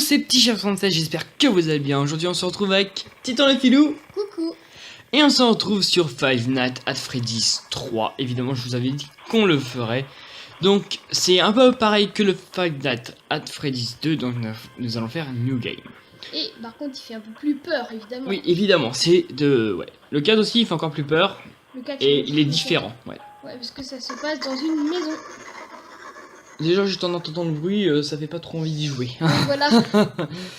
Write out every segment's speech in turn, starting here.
ces petits chefs français, j'espère que vous allez bien. Aujourd'hui on se retrouve avec Titan le Filou. Coucou. Et on se retrouve sur Five Nights at Freddy's 3. Évidemment je vous avais dit qu'on le ferait. Donc c'est un peu pareil que le Five Nights at Freddy's 2. Donc nous allons faire un New Game. Et par contre il fait un peu plus peur évidemment. Oui évidemment c'est de... Ouais. Le 4 aussi il fait encore plus peur. Le 4, Et il est différent. Ouais. Ouais, parce que ça se passe dans une maison. Déjà juste en entendant le bruit ça fait pas trop envie d'y jouer. Donc voilà.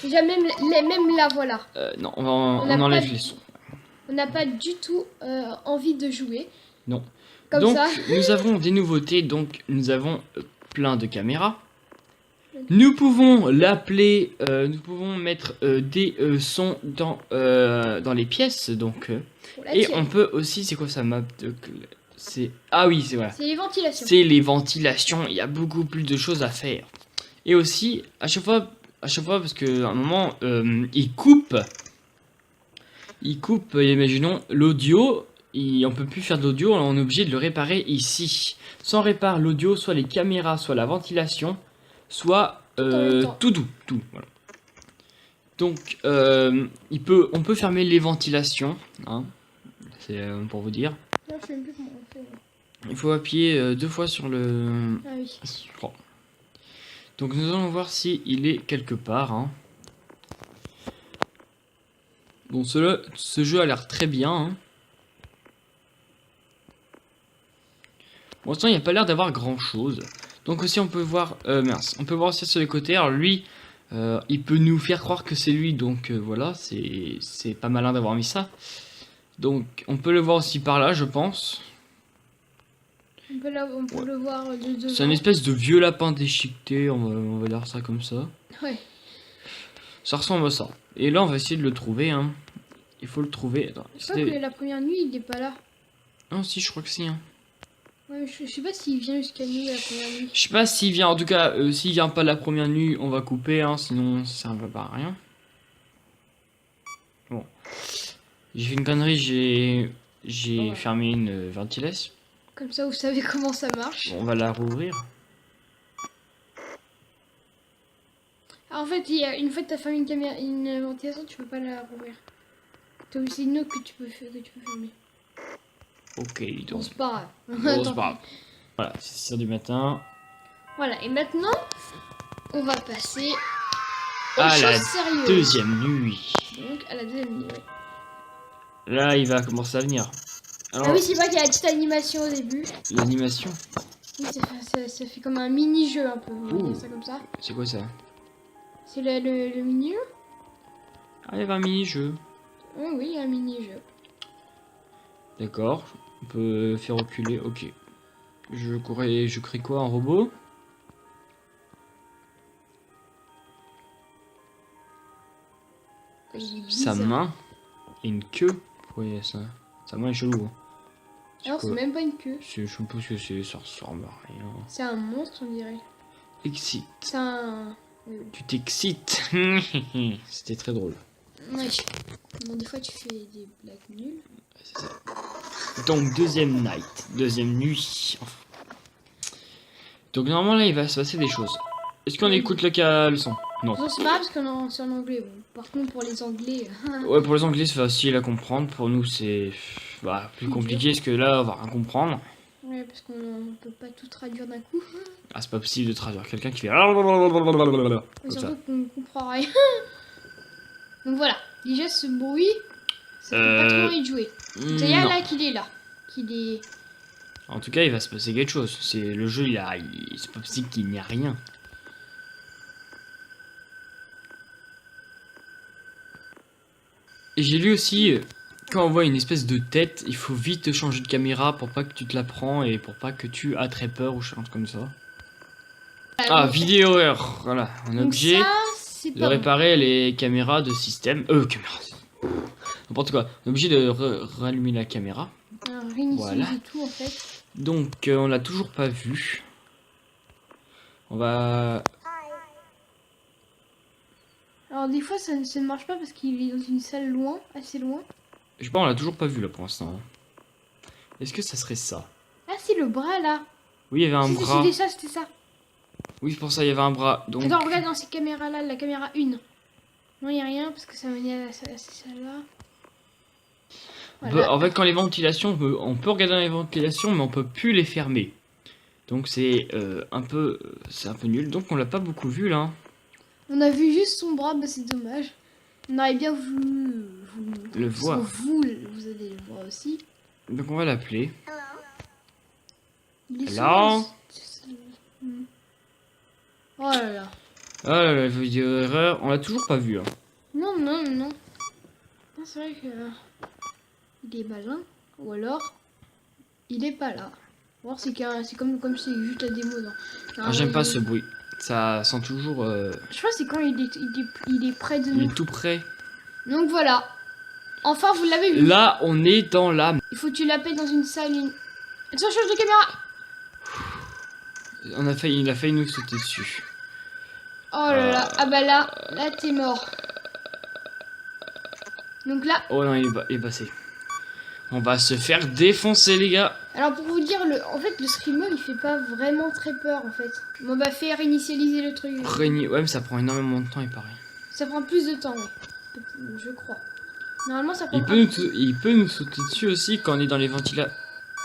Déjà même là voilà. Non on enlève les sons. On n'a pas du tout envie de jouer. Non. Comme donc, ça. nous avons des nouveautés. Donc, nous avons plein de caméras. Nous pouvons l'appeler. Nous pouvons mettre des sons dans les pièces. Donc, et on peut aussi. C'est quoi ça map de... C'est oui, c'est voilà. C'est les ventilations. C'est les ventilations. Il y a beaucoup plus de choses à faire. Et aussi, à chaque fois, parce que à un moment, il coupe. Imaginons l'audio. On peut plus faire d'audio, on est obligé de le réparer ici. Soit on répare l'audio, soit les caméras, soit la ventilation, soit tout. Voilà. Donc on peut fermer les ventilations, hein. C'est pour vous dire. Non, je sais même plus comment on fait. Il faut appuyer 2 fois sur le. Ah oui. Donc nous allons voir si il est quelque part, hein. Bon, ce jeu a l'air très bien, hein. Pour l'instant, il n'y a pas l'air d'avoir grand chose. Donc aussi, on peut voir... on peut voir aussi sur les côtés. Alors lui, il peut nous faire croire que c'est lui. Donc voilà, c'est pas malin d'avoir mis ça. Donc on peut le voir aussi par là, je pense. On peut le voir de devant. C'est une espèce de vieux lapin déchiqueté, on va dire ça comme ça. Ouais. Ça ressemble à ça. Et là, on va essayer de le trouver, hein. Il faut le trouver. Attends, Je crois que la première nuit, il n'est pas là. Non, si, je crois que si, hein. Ouais, je sais pas s'il vient jusqu'à nous la première nuit. Je sais pas s'il vient, en tout cas, s'il vient pas la première nuit, on va couper, hein, sinon ça ne va pas à rien. Bon. J'ai fait une connerie, j'ai fermé une ventilation. Comme ça, vous savez comment ça marche. Bon, on va la rouvrir. Ah, en fait, une fois que tu as fermé une ventilation, tu peux pas la rouvrir. C'est une autre que tu peux fermer. Ok, donc. Bon, c'est pas grave. Bon, c'est pas grave. Voilà, c'est 6 h du matin. Voilà, et maintenant, on va passer à la sérieuses. Deuxième nuit. Donc, à la deuxième nuit, ouais. Là, il va commencer à venir. Alors, ah oui, c'est vrai qu'il y a la petite animation au début. L'animation. Oui, ça fait comme un mini-jeu un peu. On va dire ça comme ça. C'est quoi ça? C'est le mini-jeu? Ah, il y avait un mini-jeu. Oui, il y a un mini-jeu. D'accord. On peut faire reculer. Ok. Je crée quoi? Un robot? Sa main et une queue. Oui, ça. Sa main est chelou. Hein. Alors, c'est même pas une queue. Je sais pas ce que c'est, ça ressemble à rien. C'est un monstre, on dirait. Excite. C'est un. Tu t'excites. C'était très drôle. Ouais. Bon, des fois, tu fais des blagues nulles. C'est ça. Donc, deuxième nuit. Donc, normalement, là, il va se passer des choses. Est-ce qu'on écoute le son? Non. Non, c'est pas grave parce qu'on c'est en anglais. Bon. Par contre, pour les anglais. Ouais, pour les anglais, c'est facile à comprendre. Pour nous, c'est plus compliqué parce que là, on va rien comprendre. Ouais, parce qu'on peut pas tout traduire d'un coup. Ah, c'est pas possible de traduire quelqu'un qui fait. Surtout qu'on comprend rien. Donc voilà, déjà ce bruit, ça fait pas trop envie de jouer. C'est là qu'il est là. En tout cas, il va se passer quelque chose. C'est le jeu, c'est pas possible qu'il n'y a rien. Et j'ai lu aussi, quand on voit une espèce de tête, il faut vite changer de caméra pour pas que tu te la prends et pour pas que tu aies très peur ou chose comme ça. Ah, vidéo erreur. Voilà, on est obligé de réparer les caméras de système. Caméra. N'importe quoi. On est obligé de rallumer la caméra. Voilà. Tout, en fait. Donc, on l'a toujours pas vu. On va... Alors des fois ça ne marche pas parce qu'il est dans une salle loin, assez loin. Je sais pas, on l'a toujours pas vu là pour l'instant. Est-ce que ça serait ça? Ah c'est le bras là. Oui, il y avait un bras. C'était ça. Oui, pour ça, il y avait un bras. Donc... Attends, regarde dans ces caméras-là, la caméra 1. Non, il n'y a rien parce que ça venait à celle-là. Voilà. En fait, quand les ventilations, on peut regarder dans les ventilations, mais on peut plus les fermer. Donc c'est c'est un peu nul. Donc on l'a pas beaucoup vu là. On a vu juste son bras, bah c'est dommage. On aurait bien voulu Le voir. Vous allez le voir aussi. Donc on va l'appeler. Il est Hello? Oh là là. Ah là là, vidéo erreur. On l'a toujours pas vu. Hein. Non, non, non. Non, c'est vrai que... il est malin. Ou alors... il est pas là. Ou alors c'est comme c'est juste la démo. Ah, j'aime pas ce bruit. Ça sent toujours... Je crois que c'est quand il est près de nous. Il est tout près. Donc voilà. Enfin, vous l'avez vu. Là, on est dans la... Il faut que tu l'appelles dans une salle. Attention, change de caméra. Il a failli nous sauter dessus. Oh là là. Ah bah là t'es mort. Donc là... oh non, il est passé. On va se faire défoncer, les gars. alors pour vous dire, en fait, le screamer, il fait pas vraiment très peur, en fait. On va faire initialiser le truc. Ouais, mais ça prend énormément de temps, il paraît. Ça prend plus de temps, oui. Je crois. Normalement, ça prend... Il peut nous sauter dessus aussi quand on est dans les ventilateurs.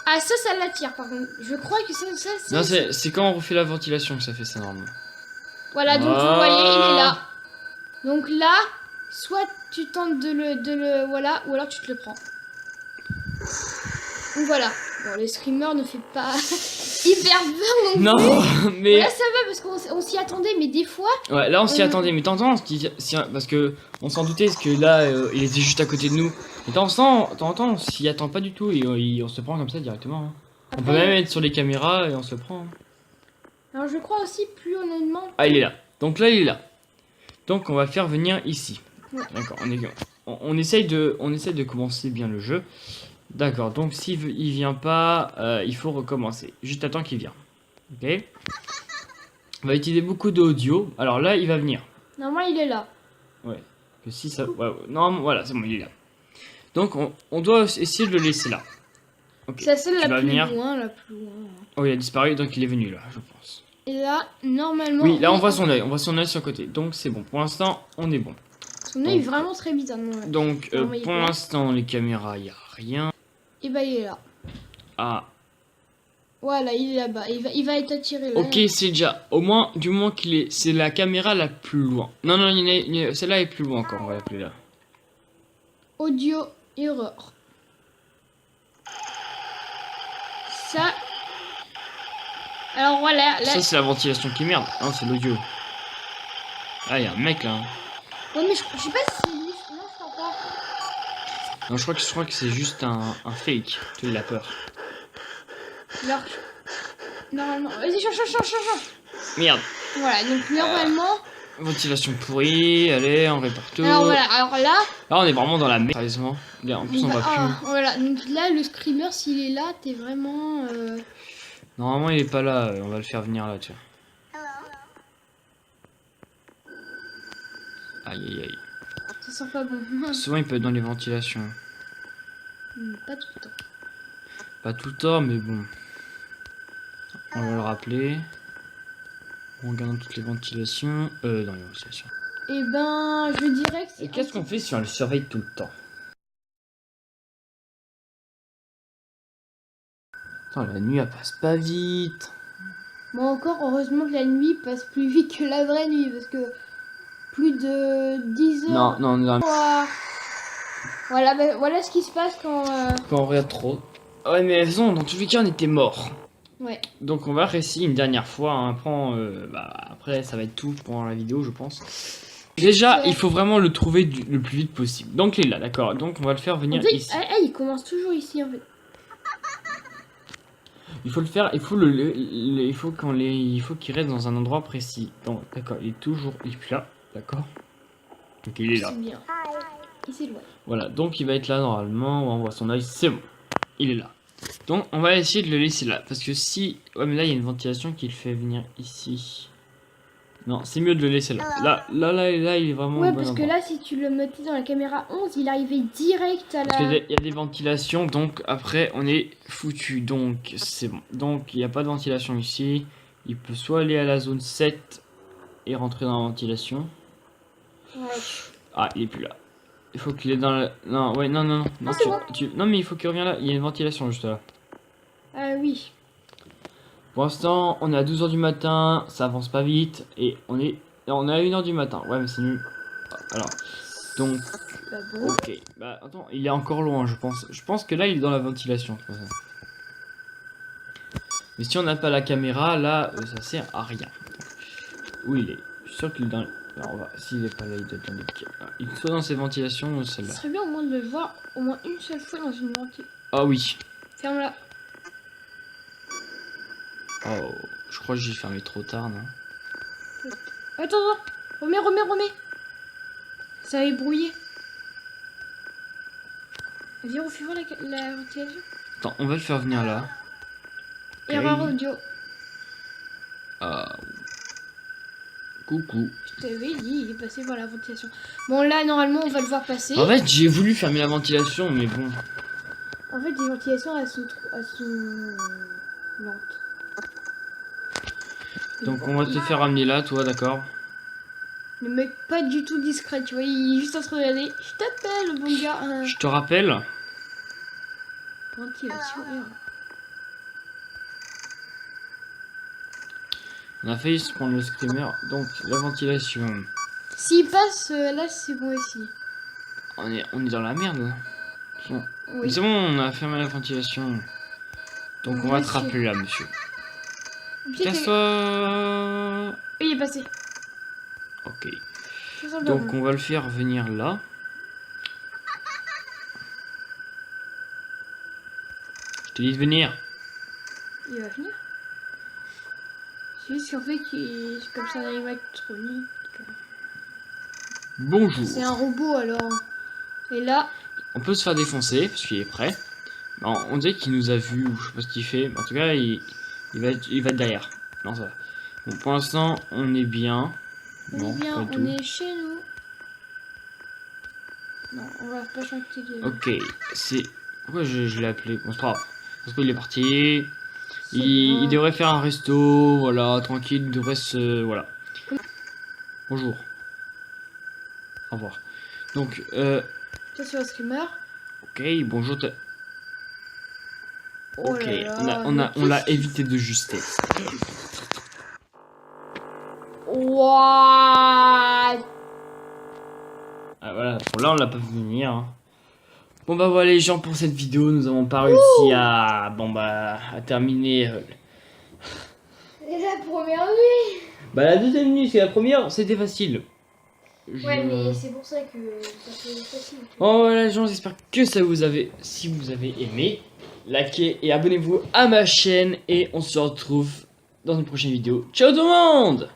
ah, ça l'attire, par contre. Je crois que ça Non, c'est quand on refait la ventilation que ça fait ça, normalement. voilà, donc vous voyez, il est là. Donc là, soit tu tentes de le... voilà, ou alors tu te le prends. Donc voilà. Bon, le screamer ne fait pas hyper peur non plus. Non, mais... là, ça va, parce qu'on s'y attendait, mais des fois... ouais, là, on s'y attendait. Mais t'entends, parce que on s'en doutait, parce que là, il était juste à côté de nous. Et t'entends, on s'y attend pas du tout, et on se prend comme ça directement. Hein. après, on peut même être sur les caméras, et on se prend. Hein. alors je crois aussi, plus honnêtement... ah, il est là. Donc là, il est là. Donc on va le faire venir ici. Ouais. D'accord, on essaye de commencer bien le jeu. D'accord, donc s'il il vient pas, il faut recommencer. Juste attends qu'il vienne. Ok. On va utiliser beaucoup d'audio. Alors là, il va venir. normalement, il est là. Ouais. Que si ça... ouais, ouais. Non, voilà, c'est bon, il est là. Donc on doit essayer de le laisser là. Ok. C'est celle Tu la vas plus venir. loin, Oh, il a disparu, donc il est venu là, je pense. Et là, normalement... Oui, là on voit son œil, sur le côté. Donc c'est bon. Pour l'instant, on est bon. son œil est vraiment très bizarre. Non, Donc non, mais il pour est là. l'instant, les caméras, il n'y a rien. Et bah, il est là. Ah. Voilà, il est là-bas. Il va être attiré là. Ok, c'est déjà, du moment qu'il est, c'est la caméra la plus loin. Non, non, celle-là est plus loin encore, on va l'appeler là. Audio erreur. Ça... alors voilà, là... Ça, c'est la ventilation qui merde. Non, c'est l'audio. Ah, il y a un mec là. Hein. ouais, mais je sais pas si... non, je crois pas. Non, je crois que c'est juste un fake. Tu sais, il a peur. Alors... normalement... vas-y, change. Merde. Voilà, donc normalement... Ventilation pourrie, allez, on répare tout. alors voilà, alors là... Là, on est vraiment dans la merde, sérieusement. Là, en plus, on va plus. voilà, donc là, le screamer, s'il est là, t'es vraiment... Normalement, il est pas là. On va le faire venir là, tiens. Aïe, aïe, aïe. ça sent pas bon. Souvent, il peut être dans les ventilations. pas tout le temps. Pas tout le temps, mais bon. On va le rappeler. En regardant toutes les ventilations. Dans les ventilations. Et ben, je dirais que c'est... Et qu'est-ce qu'on fait si on le surveille tout le temps? Attends, la nuit, elle passe pas vite. bon, encore, heureusement que la nuit passe plus vite que la vraie nuit, parce que plus de 10 heures... Non. voilà, bah, voilà ce qui se passe quand... Quand on regarde trop. Ouais, mais raison, dans tous les cas, on était morts. ouais. Donc on va réessayer une dernière fois. Hein. Après, ça va être tout pendant la vidéo, je pense. Déjà, il faut vraiment le trouver le plus vite possible. Donc il est là, d'accord. Donc on va le faire venir en fait, ici. il commence toujours ici, en fait. Il faut le faire, il faut qu'il reste dans un endroit précis. Donc, d'accord, il est plus là, d'accord. Donc il est là. C'est bien. Il s'éloigne. Voilà, donc il va être là normalement. On voit son œil, c'est bon. Il est là. Donc on va essayer de le laisser là. Parce que si... ouais, mais là il y a une ventilation qui le fait venir ici. Non, c'est mieux de le laisser là. Là, il est vraiment ouais, au bon parce que endroit. là, si tu le mettais dans la caméra 11, il arrivait direct à la... Parce qu'il y a des ventilations, donc après on est foutu. Donc c'est bon. Donc il n'y a pas de ventilation ici. Il peut soit aller à la zone 7 et rentrer dans la ventilation. Ouais. Ah, il est plus là. Il faut qu'il est dans la... Non, ouais, non, non, non. Non, Ah, c'est bon. Non, mais il faut qu'il revienne là. Il y a une ventilation juste là. Ah oui. Pour l'instant, on est à 12h du matin. Ça avance pas vite. Et on est à 1h du matin. Ouais, mais c'est nul. Alors, donc... Bah bon. Ok. Bah, attends, il est encore loin, je pense. Je pense que là, il est dans la ventilation. C'est pour ça. Mais si on n'a pas la caméra, là, ça sert à rien. Où il est? Je suis sûr qu'il est dans... Alors, on va... S'il est pas là, il doit être dans les... Il soit dans ces ventilations ou Ce celle-là. serait bien au moins de le voir au moins une seule fois dans une ventilation. Ah oui. Ferme-la. Oh, je crois que j'ai fermé trop tard, non? Attends, attends. Remets. Ça a ébrouillé. Vas-y, refais voir la ventilation. Attends, on va le faire venir là. Erreur audio. Ah. Coucou. Je t'avais dit, il est passé par la ventilation. Bon, là, normalement, on va le voir passer. En fait, j'ai voulu fermer la ventilation, mais bon. En fait, les ventilations, elles sont lentes. Donc, on va te faire ramener là, toi, d'accord? Le mec, pas du tout discret, tu vois, il est juste en train de regarder. Je t'appelle, bon gars. Je te rappelle. Ventilation, erreur. On a failli se prendre le screamer. Donc, la ventilation. S'il passe, là, c'est bon aussi. On est dans la merde. Bon. Oui. C'est bon, on a fermé la ventilation. Donc, on va te Monsieur. rappeler là, monsieur. Peut-être Casse-toi. il est passé. Ok. Ça sent Donc, bien. on va le faire venir là. Je te dis de venir. Il va venir. C'est juste qu'en fait, c'est comme ça un animatronique. Bonjour. C'est un robot alors. Et là, On peut se faire défoncer parce qu'il est prêt. Bon, on dirait qu'il nous a vu ou je sais pas ce qu'il fait. Mais en tout cas, il va être derrière. Non, ça va. Bon, pour l'instant, on est bien. on Non, est bien, pas du on tout. est chez nous. Non, on va pas chanter de... Ok, c'est... Pourquoi je l'ai appelé? Bon, c'est pas grave. Parce qu'il est parti. C'est Il bon. devrait faire un resto. Voilà, tranquille. Il devrait se... Voilà. Bonjour. Au revoir. Donc, Ça, c'est le screamer. ok, bonjour. Oh Ok, là là, on mais l'a qu'est-ce qu'il évité de justesse. What? Ah, voilà, bon, là on l'a pas vu venir. Hein. Bon bah voilà les gens pour cette vidéo, nous avons pas réussi à à terminer. C'est la première nuit. Bah la deuxième nuit, c'est la première, c'était facile. Ouais, mais c'est pour ça que ça fait facile. Oh voilà les gens, j'espère que ça vous avez, si vous avez aimé, likez et abonnez-vous à ma chaîne et on se retrouve dans une prochaine vidéo. Ciao tout le monde!